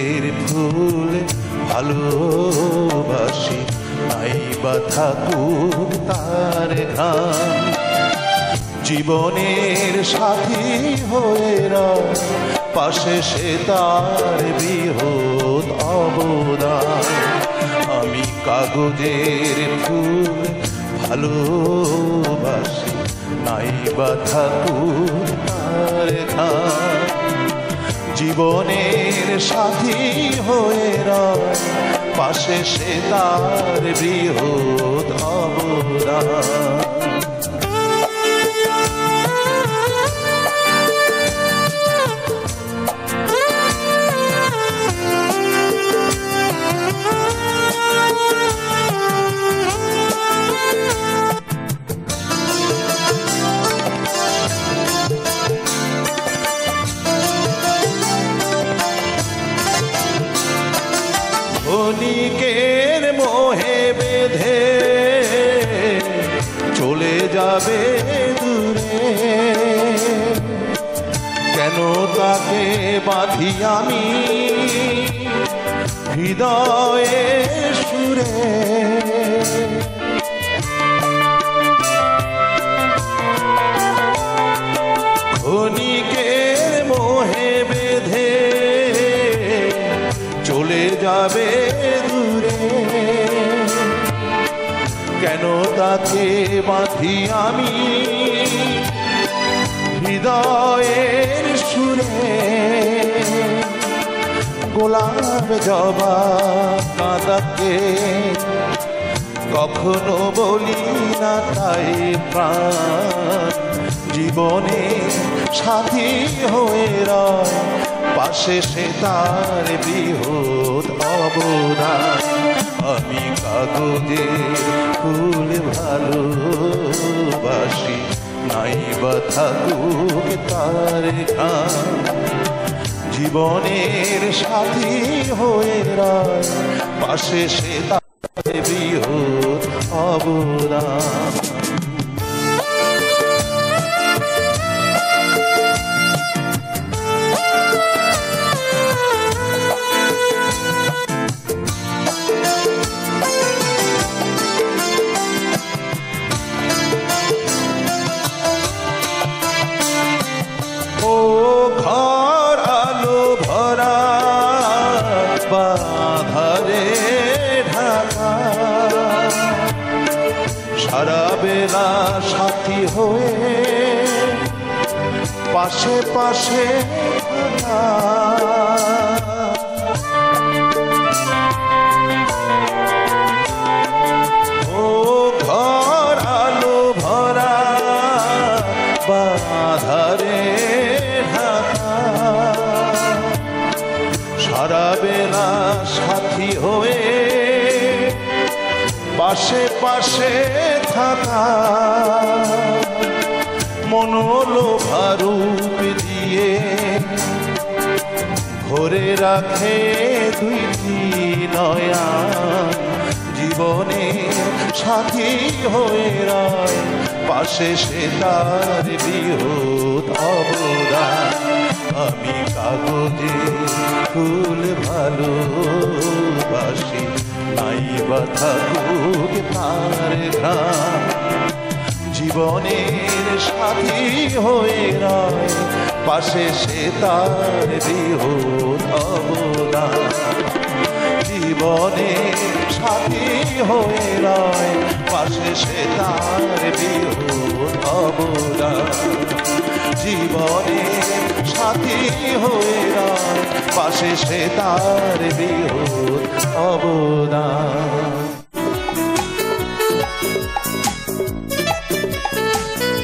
কাগজের ফুল ভালোবাসি, নাই বা থাকুক তার ঘ্রাণ। জীবনের সাথী হয়ে রয় পাশে সে তার বৃহৎ অবদান। আমি কাগজের ফুল ভালোবাসি, নাই বা থাকুক তার ঘ্রাণ। জীবনের সাথী হয়ে রয় পাশে সে তার বৃহৎ অবদান। ক্ষণিকের মোহে বেঁধে চলে যাবে দূরে, কেন তাকে বাঁধি আমি হৃদয়ে সুরে। ক্ষণিকের মোহে বেঁধে চলে যাবে দূরে, কেন তাকে বাঁধি আমি হৃদয়ের সুরে। গোলাপ জবা কাঁদাকে কখনো বলি না তাই প্রাণ। জীবনে সাথী হয়ে রয় পাশে সে তার বৃহৎ অবদান। আমি কাগজের ফুল ভালোবাসি, নাই বা থাকুক তার ঘ্রাণ। জীবনের সাথী হয়ে রয় পাশে সে তার বৃহৎ অবদান। বাধারে ঢাকা সারা বেলা সাথী হয়ে পাশে পাশে থাকা। ও ঘর আলো ভরা বাধারে ঢাকা সারা বেলা সাথী হয়ে পাশে পাশে থাকা। মনোলোভা রূপ দিয়ে ভরে রাখে দুইটি নয়ন। জীবনে সাথী হয়ে রয় পাশে সে তার বৃহৎ অবদান। আমি কাগজের ফুল ভালোবাসি, নাই বা থাকুক তার ঘ্রাণ। জীবনের সাথী হয়ে রয় পাশে সে তার বৃহৎ অবদান। জীবনের সাথী হয়ে রয় পাশে সে তার বৃহৎ অবদান। জীবনের সাথী হয়ে রয় পাশে সে তার বৃহৎ অবদান।